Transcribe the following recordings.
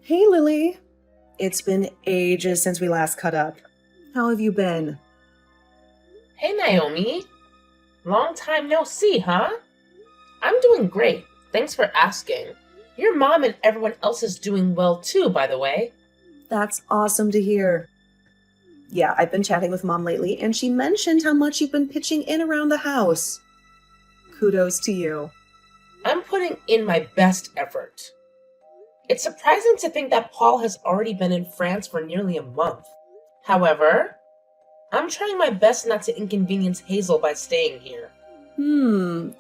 Hey, Lily. It's been ages since we last caught up. How have you been? Hey Naomi, long time no see, huh? I'm doing great. Thanks for asking. Your mom and everyone else is doing well too, by the way. That's awesome to hear. Yeah, I've been chatting with Mom lately, and she mentioned how much you've been pitching in around the house. Kudos to you. I'm putting in my best effort. It's surprising to think that Paul has already been in France for nearly a month. However, I'm trying my best not to inconvenience Hazel by staying here.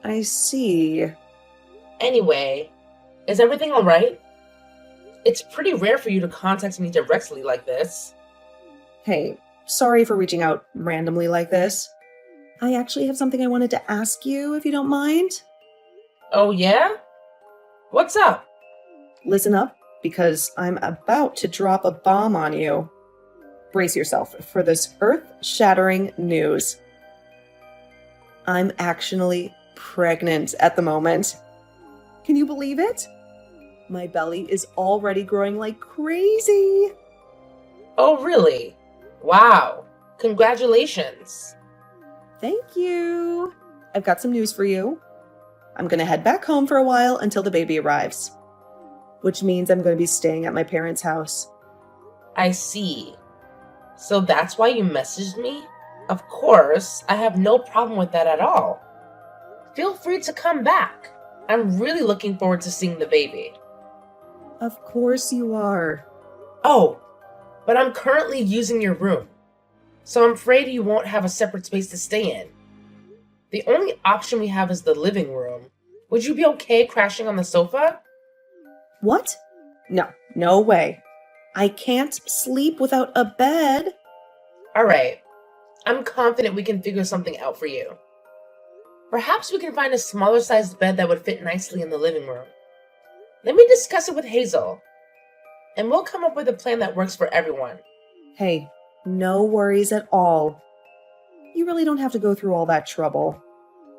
I see. Anyway, is everything alright? It's pretty rare for you to contact me directly like this. Hey, sorry for reaching out randomly like this. I actually have something I wanted to ask you, if you don't mind. Oh yeah? What's up? Listen up, because I'm about to drop a bomb on you. Brace yourself for this earth-shattering news. I'm actually pregnant at the moment. Can you believe it? My belly is already growing like crazy. Oh really? Wow. Congratulations. Thank you. I've got some news for you. I'm going to head back home for a while until the baby arrives, which means I'm going to be staying at my parents' house. I see. So that's why you messaged me? Of course, I have no problem with that at all. Feel free to come back. I'm really looking forward to seeing the baby. Of course you are. Oh, but I'm currently using your room, so I'm afraid you won't have a separate space to stay in. The only option we have is the living room. Would you be okay crashing on the sofa? What? No way. I can't sleep without a bed. Alright, I'm confident we can figure something out for you. Perhaps we can find a smaller sized bed that would fit nicely in the living room. Let me discuss it with Hazel, and we'll come up with a plan that works for everyone. Hey, no worries at all. You really don't have to go through all that trouble.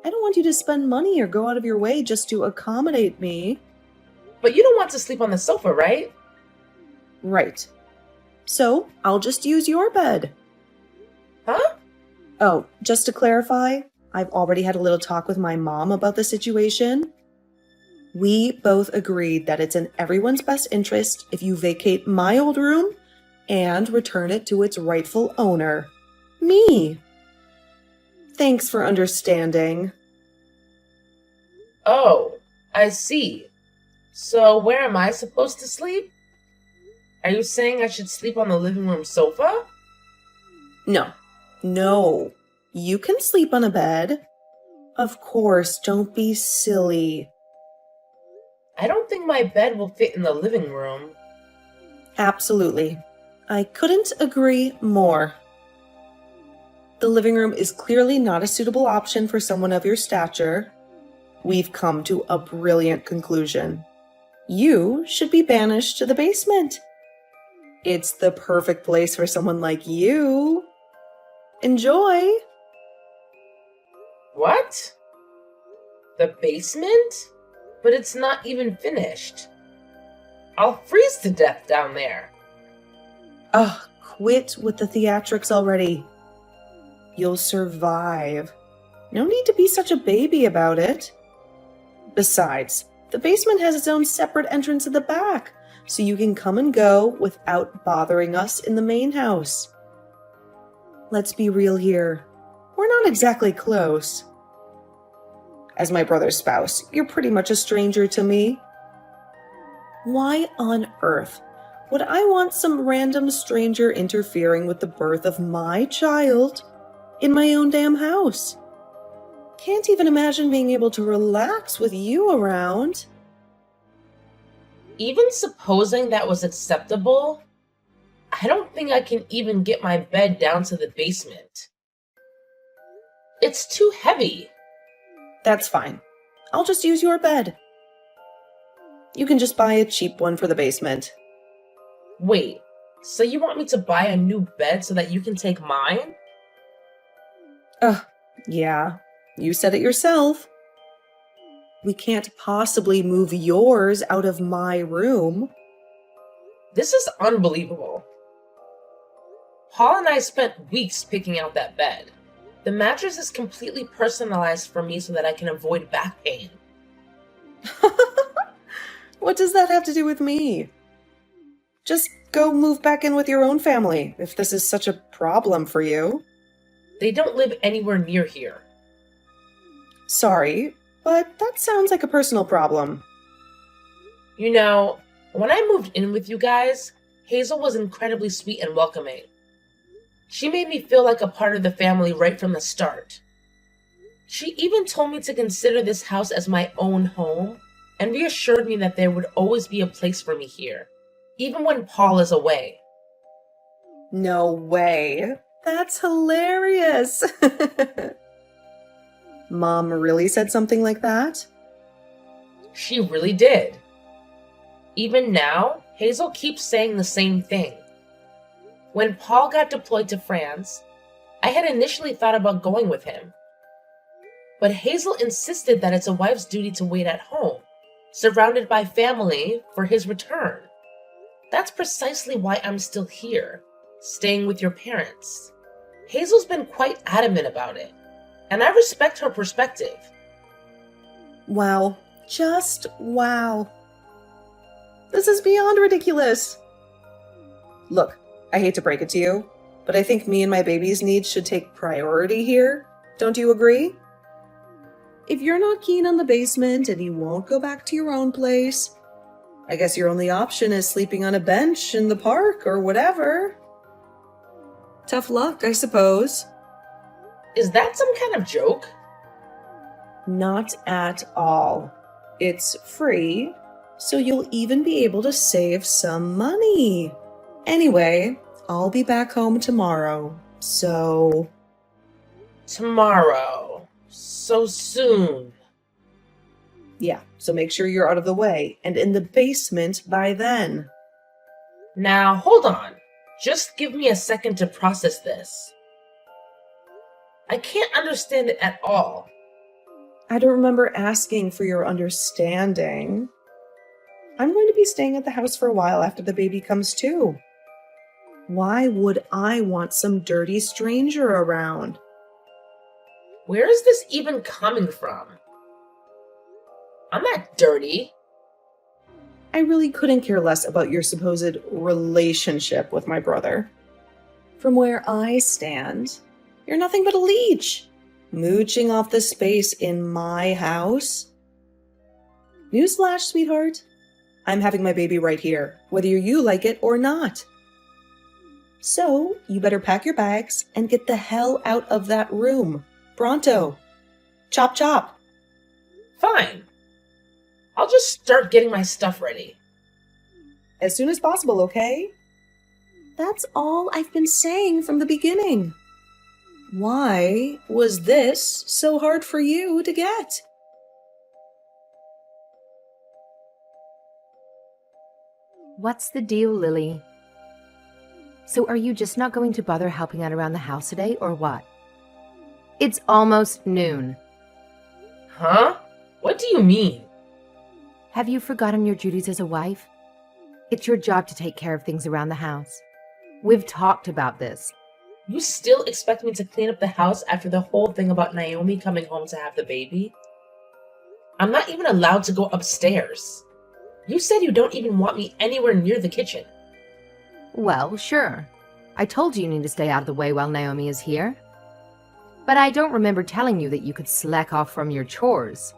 I don't want you to spend money or go out of your way just to accommodate me. But you don't want to sleep on the sofa, right? Right. So, I'll just use your bed. Huh? Oh, just to clarify, I've already had a little talk with my mom about the situation. We both agreed that it's in everyone's best interest if you vacate my old room and return it to its rightful owner, me. Thanks for understanding. Oh, I see. So where am I supposed to sleep? Are you saying I should sleep on the living room sofa? No. You can sleep on a bed. Of course, don't be silly. I don't think my bed will fit in the living room. Absolutely. I couldn't agree more. The living room is clearly not a suitable option for someone of your stature. We've come to a brilliant conclusion. You should be banished to the basement. It's the perfect place for someone like you. Enjoy! What? The basement? But it's not even finished. I'll freeze to death down there. Ugh, quit with the theatrics already. You'll survive. No need to be such a baby about it. Besides, the basement has its own separate entrance at the back, so you can come and go without bothering us in the main house. Let's be real here. We're not exactly close. As my brother's spouse, you're pretty much a stranger to me. Why on earth would I want some random stranger interfering with the birth of my child in my own damn house? Can't even imagine being able to relax with you around. Even supposing that was acceptable, I don't think I can even get my bed down to the basement. It's too heavy. That's fine. I'll just use your bed. You can just buy a cheap one for the basement. Wait, so you want me to buy a new bed so that you can take mine? Yeah, you said it yourself. We can't possibly move yours out of my room. This is unbelievable. Paul and I spent weeks picking out that bed. The mattress is completely personalized for me so that I can avoid back pain. What does that have to do with me? Just go move back in with your own family if this is such a problem for you. They don't live anywhere near here. Sorry, but that sounds like a personal problem. You know, when I moved in with you guys, Hazel was incredibly sweet and welcoming. She made me feel like a part of the family right from the start. She even told me to consider this house as my own home and reassured me that there would always be a place for me here, even when Paul is away. No way. That's hilarious. Mom really said something like that? She really did. Even now, Hazel keeps saying the same thing. When Paul got deployed to France, I had initially thought about going with him. But Hazel insisted that it's a wife's duty to wait at home, surrounded by family, for his return. That's precisely why I'm still here, staying with your parents. Hazel's been quite adamant about it, and I respect her perspective. Wow. Just wow. This is beyond ridiculous. Look, I hate to break it to you, but I think me and my baby's needs should take priority here. Don't you agree? If you're not keen on the basement and you won't go back to your own place, I guess your only option is sleeping on a bench in the park or whatever. Tough luck, I suppose. Is that some kind of joke? Not at all. It's free, so you'll even be able to save some money. Anyway, I'll be back home tomorrow, so... Tomorrow. So soon. Yeah, so make sure you're out of the way and in the basement by then. Now, hold on. Just give me a second to process this. I can't understand it at all. I don't remember asking for your understanding. I'm going to be staying at the house for a while after the baby comes too. Why would I want some dirty stranger around? Where is this even coming from? I'm not dirty. I really couldn't care less about your supposed relationship with my brother. From where I stand, you're nothing but a leech, mooching off the space in my house. Newsflash, sweetheart. I'm having my baby right here, whether you like it or not. So, you better pack your bags and get the hell out of that room. Pronto. Chop chop. Fine. I'll just start getting my stuff ready. As soon as possible, okay? That's all I've been saying from the beginning. Why was this so hard for you to get? What's the deal, Lily? So are you just not going to bother helping out around the house today, or what? It's almost noon. Huh? What do you mean? Have you forgotten your duties as a wife? It's your job to take care of things around the house. We've talked about this. You still expect me to clean up the house after the whole thing about Naomi coming home to have the baby? I'm not even allowed to go upstairs. You said you don't even want me anywhere near the kitchen. Well, sure. I told you need to stay out of the way while Naomi is here. But I don't remember telling you that you could slack off from your chores.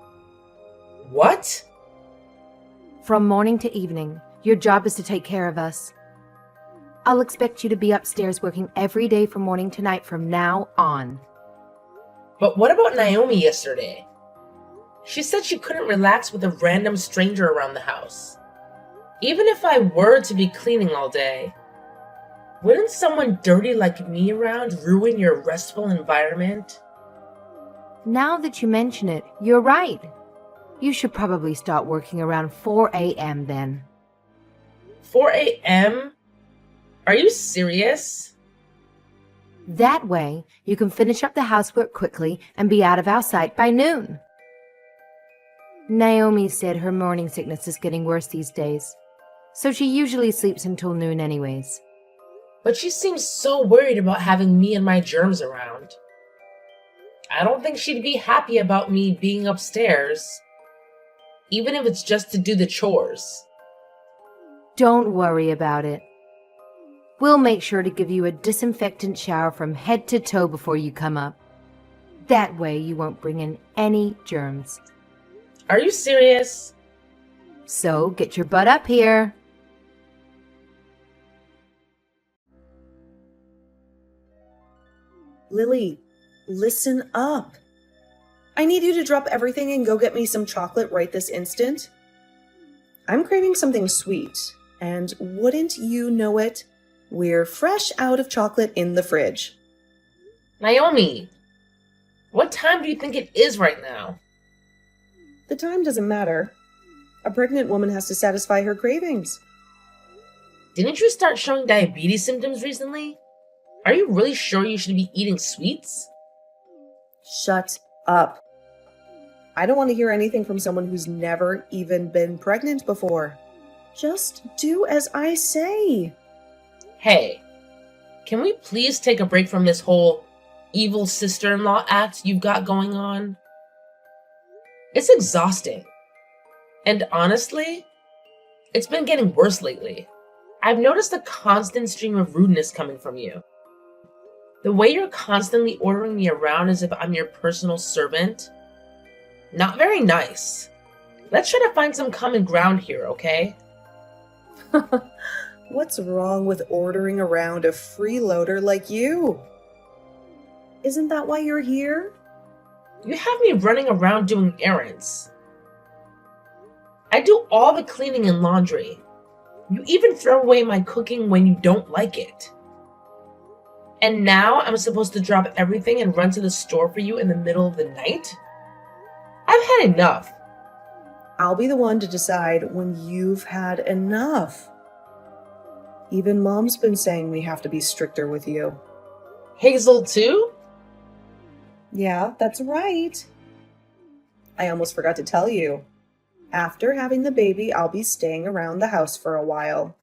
What? From morning to evening, your job is to take care of us. I'll expect you to be upstairs working every day from morning to night from now on. But what about Naomi yesterday? She said she couldn't relax with a random stranger around the house. Even if I were to be cleaning all day, wouldn't someone dirty like me around ruin your restful environment? Now that you mention it, you're right. You should probably start working around 4 a.m. then. 4 a.m.? Are you serious? That way, you can finish up the housework quickly and be out of our sight by noon. Naomi said her morning sickness is getting worse these days. so she usually sleeps until noon anyways. But she seems so worried about having me and my germs around. I don't think she'd be happy about me being upstairs, even if it's just to do the chores. Don't worry about it. We'll make sure to give you a disinfectant shower from head to toe before you come up. That way you won't bring in any germs. Are you serious? So get your butt up here. Lily, listen up. I need you to drop everything and go get me some chocolate right this instant. I'm craving something sweet, and wouldn't you know it, we're fresh out of chocolate in the fridge. Naomi, what time do you think it is right now? The time doesn't matter. A pregnant woman has to satisfy her cravings. Didn't you start showing diabetes symptoms recently? Are you really sure you should be eating sweets? Shut up. I don't want to hear anything from someone who's never even been pregnant before. Just do as I say. Hey, can we please take a break from this whole evil sister-in-law act you've got going on? It's exhausting. And honestly, it's been getting worse lately. I've noticed a constant stream of rudeness coming from you. The way you're constantly ordering me around as if I'm your personal servant. Not very nice. Let's try to find some common ground here, okay? What's wrong with ordering around a freeloader like you? Isn't that why you're here? You have me running around doing errands. I do all the cleaning and laundry. You even throw away my cooking when you don't like it. And now I'm supposed to drop everything and run to the store for you in the middle of the night? I've had enough. I'll be the one to decide when you've had enough. Even Mom's been saying we have to be stricter with you. Hazel too? Yeah, that's right. I almost forgot to tell you. After having the baby, I'll be staying around the house for a while.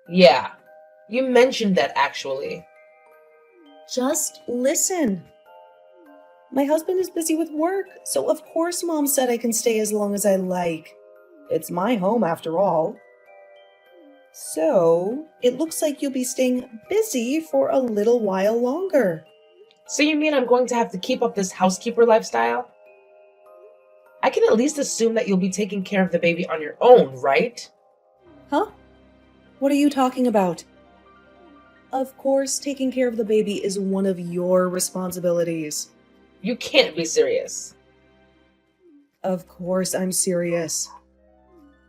Yeah, you mentioned that actually. Just listen. My husband is busy with work, so of course Mom said I can stay as long as I like. It's my home after all. So, it looks like you'll be staying busy for a little while longer. So you mean I'm going to have to keep up this housekeeper lifestyle? I can at least assume that you'll be taking care of the baby on your own, right? Huh? What are you talking about? Of course, taking care of the baby is one of your responsibilities. You can't be serious. Of course I'm serious.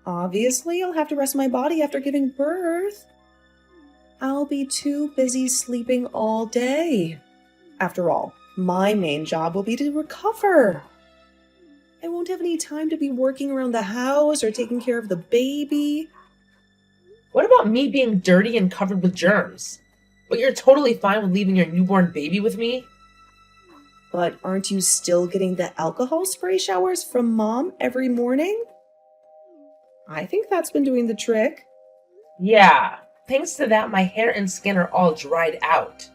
Obviously, I'll have to rest my body after giving birth. I'll be too busy sleeping all day. After all, my main job will be to recover. I won't have any time to be working around the house or taking care of the baby. What about me being dirty and covered with germs? But you're totally fine with leaving your newborn baby with me? But aren't you still getting the alcohol spray showers from Mom every morning? I think that's been doing the trick. Yeah, thanks to that, my hair and skin are all dried out.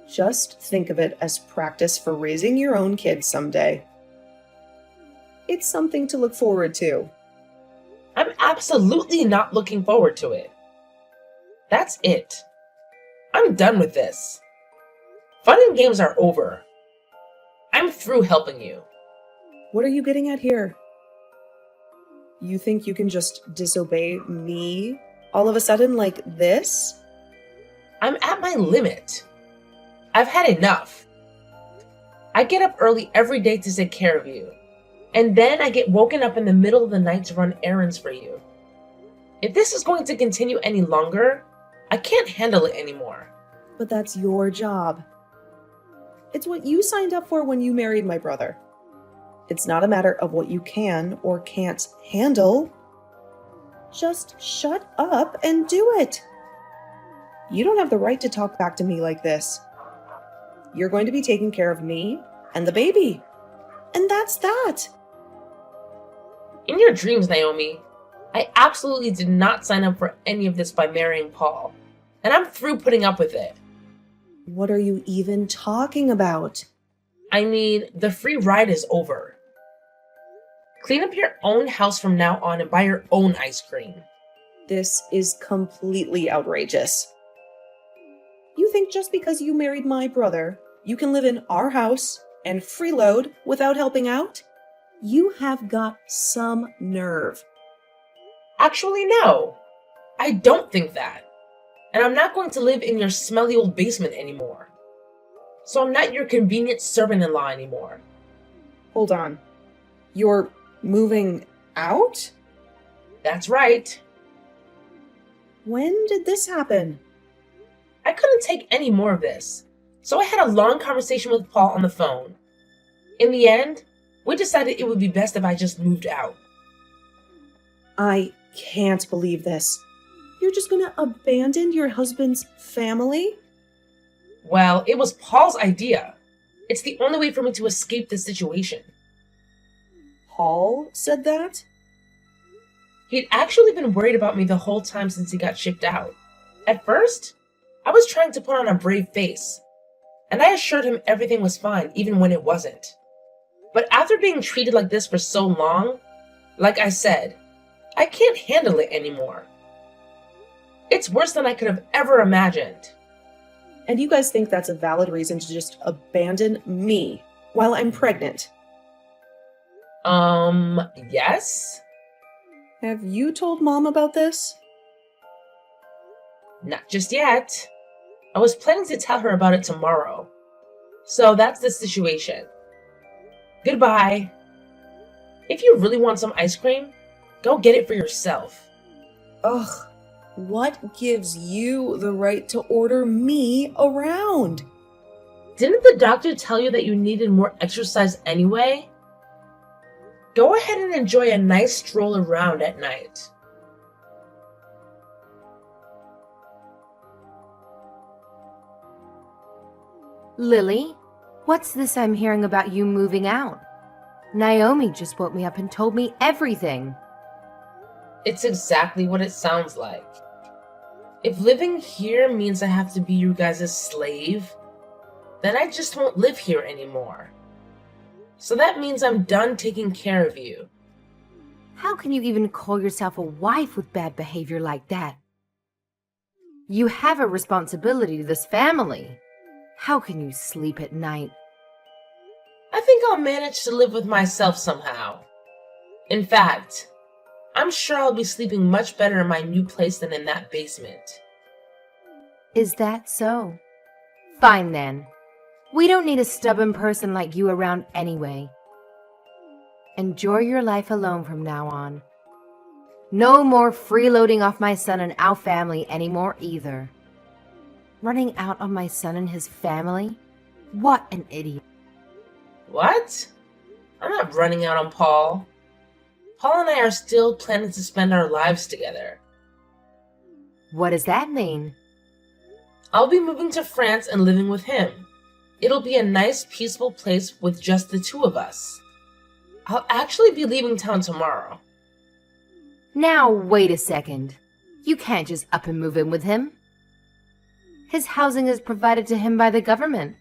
Just think of it as practice for raising your own kids someday. It's something to look forward to. I'm absolutely not looking forward to it. That's it. I'm done with this. Fun and games are over. I'm through helping you. What are you getting at here? You think you can just disobey me all of a sudden like this? I'm at my limit. I've had enough. I get up early every day to take care of you. And then I get woken up in the middle of the night to run errands for you. If this is going to continue any longer, I can't handle it anymore. But that's your job. It's what you signed up for when you married my brother. It's not a matter of what you can or can't handle. Just shut up and do it. You don't have the right to talk back to me like this. You're going to be taking care of me and the baby. And that's that. In your dreams, Naomi, I absolutely did not sign up for any of this by marrying Paul, and I'm through putting up with it. What are you even talking about? I mean, the free ride is over. Clean up your own house from now on and buy your own ice cream. This is completely outrageous. You think just because you married my brother, you can live in our house and freeload without helping out? You have got some nerve. Actually, no. I don't think that. And I'm not going to live in your smelly old basement anymore. So I'm not your convenient servant-in-law anymore. Hold on. You're moving out? That's right. When did this happen? I couldn't take any more of this, so I had a long conversation with Paul on the phone. In the end, we decided it would be best if I just moved out. I can't believe this. You're just gonna abandon your husband's family? Well, it was Paul's idea. It's the only way for me to escape this situation. Paul said that? He'd actually been worried about me the whole time since he got shipped out. At first, I was trying to put on a brave face, and I assured him everything was fine even when it wasn't. But after being treated like this for so long, like I said, I can't handle it anymore. It's worse than I could have ever imagined. And you guys think that's a valid reason to just abandon me while I'm pregnant? Yes? Have you told Mom about this? Not just yet. I was planning to tell her about it tomorrow. So that's the situation. Goodbye. If you really want some ice cream, go get it for yourself. Ugh, what gives you the right to order me around? Didn't the doctor tell you that you needed more exercise anyway? Go ahead and enjoy a nice stroll around at night. Lily, what's this I'm hearing about you moving out? Naomi just woke me up and told me everything. It's exactly what it sounds like. If living here means I have to be you guys' slave, then I just won't live here anymore. So that means I'm done taking care of you. How can you even call yourself a wife with bad behavior like that? You have a responsibility to this family. How can you sleep at night? I think I'll manage to live with myself somehow. In fact, I'm sure I'll be sleeping much better in my new place than in that basement. Is that so? Fine then. We don't need a stubborn person like you around anyway. Enjoy your life alone from now on. No more freeloading off my son and our family anymore either. Running out on my son and his family? What an idiot. What? I'm not running out on Paul. Paul and I are still planning to spend our lives together. What does that mean? I'll be moving to France and living with him. It'll be a nice, peaceful place with just the two of us. I'll actually be leaving town tomorrow. Now, wait a second. You can't just up and move in with him. His housing is provided to him by the government.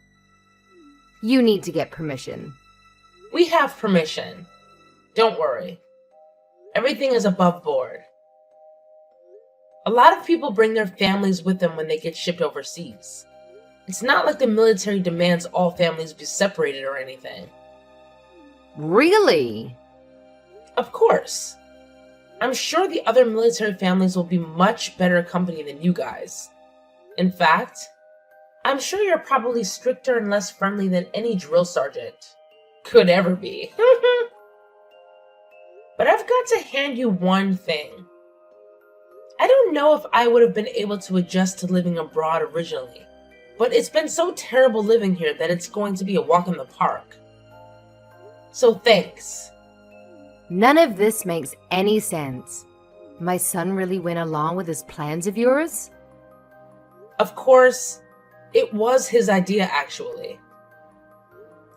You need to get permission. We have permission. Don't worry. Everything is above board. A lot of people bring their families with them when they get shipped overseas. It's not like the military demands all families be separated or anything. Really? Of course. I'm sure the other military families will be much better company than you guys. In fact, I'm sure you're probably stricter and less friendly than any drill sergeant could ever be. But I've got to hand you one thing. I don't know if I would have been able to adjust to living abroad originally, but it's been so terrible living here that it's going to be a walk in the park. So thanks. None of this makes any sense. My son really went along with his plans of yours? Of course, it was his idea actually.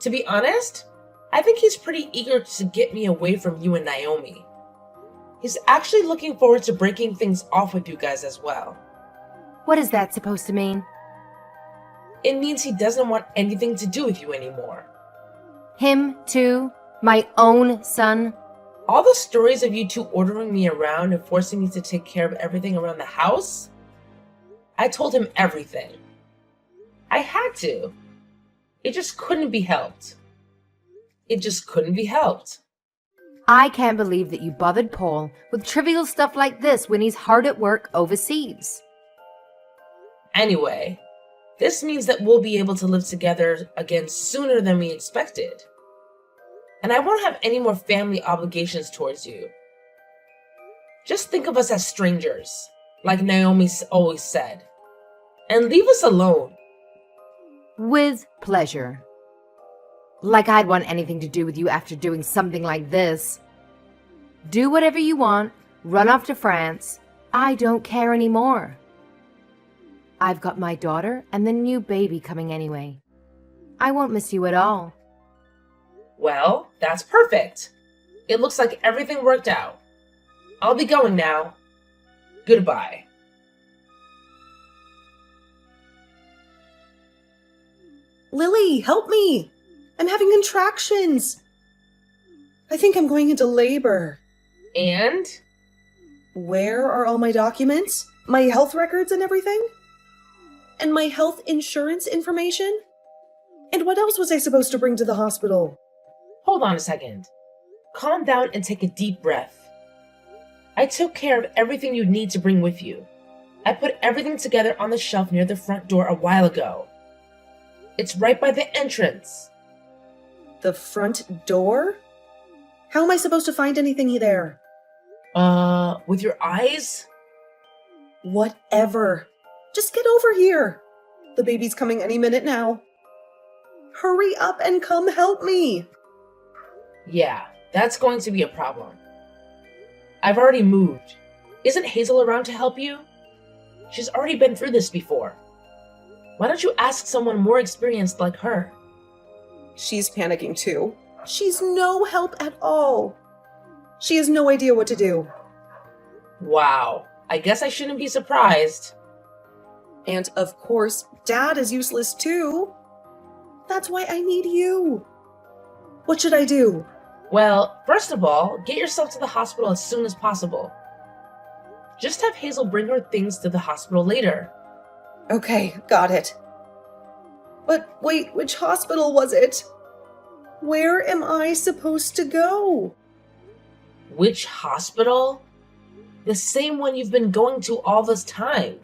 To be honest, I think he's pretty eager to get me away from you and Naomi. He's actually looking forward to breaking things off with you guys as well. What is that supposed to mean? It means he doesn't want anything to do with you anymore. Him, too? My own son? All the stories of you two ordering me around and forcing me to take care of everything around the house? I told him everything. I had to. It just couldn't be helped. It just couldn't be helped. I can't believe that you bothered Paul with trivial stuff like this when he's hard at work overseas. Anyway, this means that we'll be able to live together again sooner than we expected. And I won't have any more family obligations towards you. Just think of us as strangers, like Naomi always said. And leave us alone. With pleasure. Like I'd want anything to do with you after doing something like this. Do whatever you want, run off to France. I don't care anymore. I've got my daughter and the new baby coming anyway. I won't miss you at all. Well, that's perfect. It looks like everything worked out. I'll be going now. Goodbye. Lily, help me! I'm having contractions. I think I'm going into labor. And? Where are all my documents? My health records and everything? And my health insurance information? And what else was I supposed to bring to the hospital? Hold on a second. Calm down and take a deep breath. I took care of everything you need to bring with you. I put everything together on the shelf near the front door a while ago. It's right by the entrance. The front door? How am I supposed to find anything there? With your eyes? Whatever. Just get over here. The baby's coming any minute now. Hurry up and come help me. Yeah, that's going to be a problem. I've already moved. Isn't Hazel around to help you? She's already been through this before. Why don't you ask someone more experienced like her? She's panicking too. She's no help at all. She has no idea what to do. Wow, I guess I shouldn't be surprised. And of course, Dad is useless too. That's why I need you. What should I do? Well, first of all, get yourself to the hospital as soon as possible. Just have Hazel bring her things to the hospital later. Okay, got it. But wait, which hospital was it? Where am I supposed to go? Which hospital? The same one you've been going to all this time.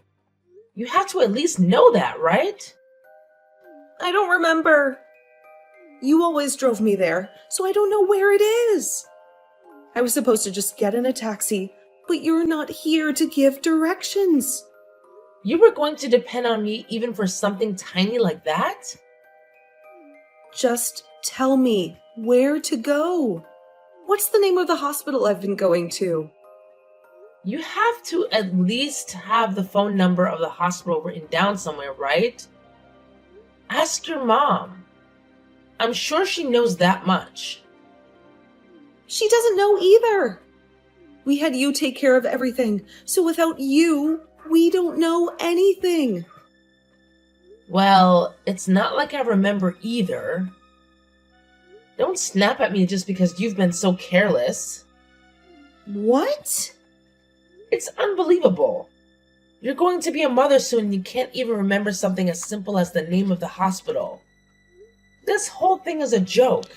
You have to at least know that, right? I don't remember. You always drove me there, so I don't know where it is. I was supposed to just get in a taxi, but you're not here to give directions. You were going to depend on me even for something tiny like that? Just tell me where to go. What's the name of the hospital I've been going to? You have to at least have the phone number of the hospital written down somewhere, right? Ask your mom. I'm sure she knows that much. She doesn't know either. We had you take care of everything, so without you, we don't know anything. Well, it's not like I remember either. Don't snap at me just because you've been so careless. What? It's unbelievable. You're going to be a mother soon and you can't even remember something as simple as the name of the hospital. This whole thing is a joke.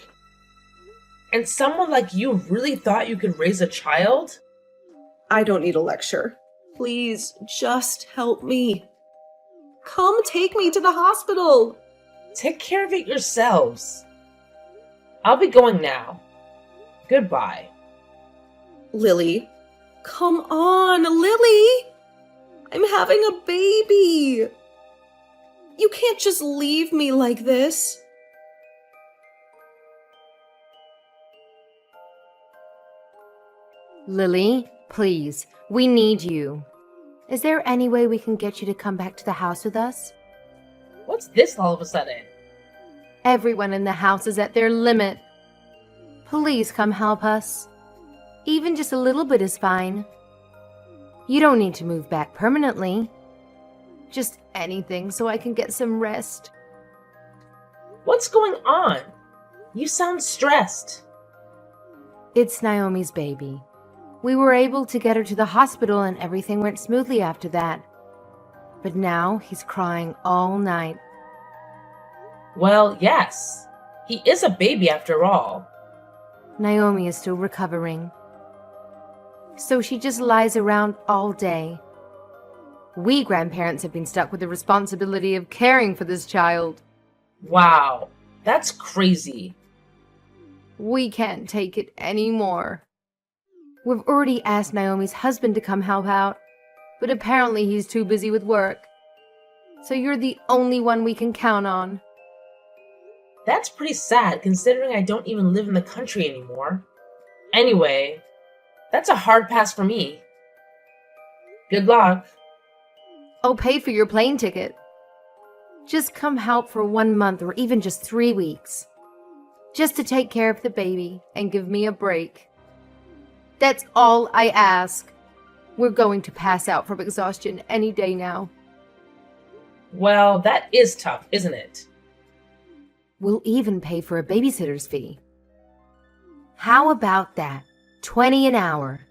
And someone like you really thought you could raise a child? I don't need a lecture. Please, just help me. Come take me to the hospital. Take care of it yourselves. I'll be going now. Goodbye. Lily, come on, Lily! I'm having a baby. You can't just leave me like this. Lily, please, we need you. Is there any way we can get you to come back to the house with us? What's this all of a sudden? Everyone in the house is at their limit. Please come help us. Even just a little bit is fine. You don't need to move back permanently. Just anything so I can get some rest. What's going on? You sound stressed. It's Naomi's baby. We were able to get her to the hospital and everything went smoothly after that. But now he's crying all night. Well, yes. He is a baby after all. Naomi is still recovering. So she just lies around all day. We grandparents have been stuck with the responsibility of caring for this child. Wow, that's crazy. We can't take it anymore. We've already asked Naomi's husband to come help out, but apparently he's too busy with work. So you're the only one we can count on. That's pretty sad considering I don't even live in the country anymore. Anyway, that's a hard pass for me. Good luck. I'll pay for your plane ticket. Just come help for 1 month or even just 3 weeks. Just to take care of the baby and give me a break. That's all I ask. We're going to pass out from exhaustion any day now. Well, that is tough, isn't it? We'll even pay for a babysitter's fee. How about that? $20 an hour.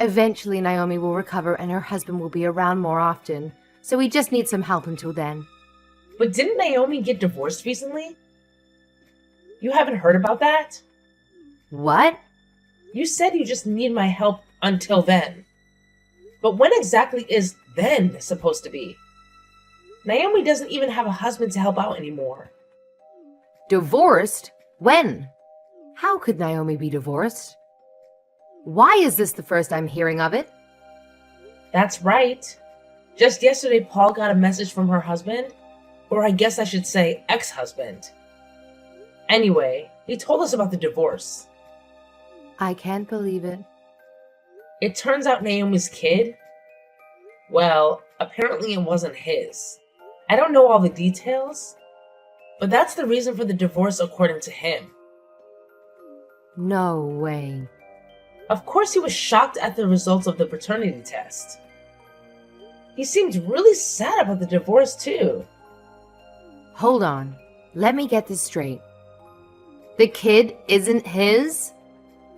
Eventually, Naomi will recover and her husband will be around more often, so we just need some help until then. But didn't Naomi get divorced recently? You haven't heard about that? What? You said you just need my help until then. But when exactly is then supposed to be? Naomi doesn't even have a husband to help out anymore. Divorced? When? How could Naomi be divorced? Why is this the first I'm hearing of it? That's right. Just yesterday, Paul got a message from her husband, or I guess I should say ex-husband. Anyway, he told us about the divorce. I can't believe it. It turns out Naomi's kid, well, apparently it wasn't his. I don't know all the details, but that's the reason for the divorce according to him. No way. Of course he was shocked at the results of the paternity test. He seemed really sad about the divorce too. Hold on. Let me get this straight. The kid isn't his?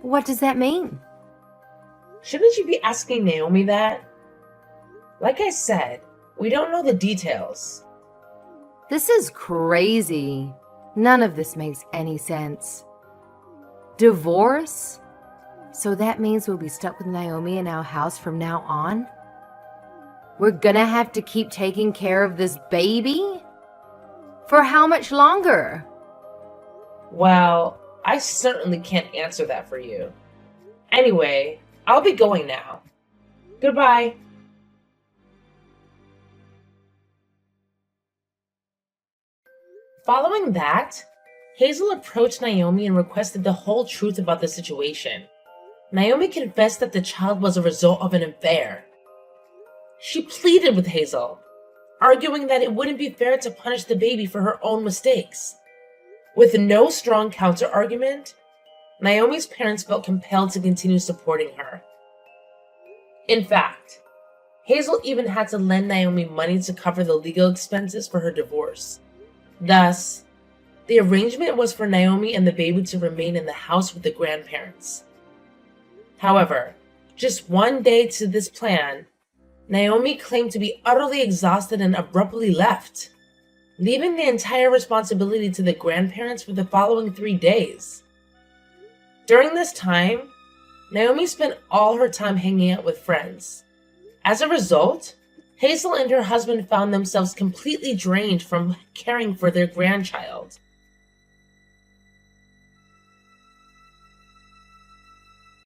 What does that mean? Shouldn't you be asking Naomi that? Like I said, we don't know the details. This is crazy. None of this makes any sense. Divorce? So that means we'll be stuck with Naomi in our house from now on? We're gonna have to keep taking care of this baby? For how much longer? Well, I certainly can't answer that for you. Anyway, I'll be going now. Goodbye. Following that, Hazel approached Naomi and requested the whole truth about the situation. Naomi confessed that the child was a result of an affair. She pleaded with Hazel, arguing that it wouldn't be fair to punish the baby for her own mistakes. With no strong counter-argument, Naomi's parents felt compelled to continue supporting her. In fact, Hazel even had to lend Naomi money to cover the legal expenses for her divorce. Thus, the arrangement was for Naomi and the baby to remain in the house with the grandparents. However, just one day to this plan, Naomi claimed to be utterly exhausted and abruptly left, leaving the entire responsibility to the grandparents for the following 3 days. During this time, Naomi spent all her time hanging out with friends. As a result, Hazel and her husband found themselves completely drained from caring for their grandchild.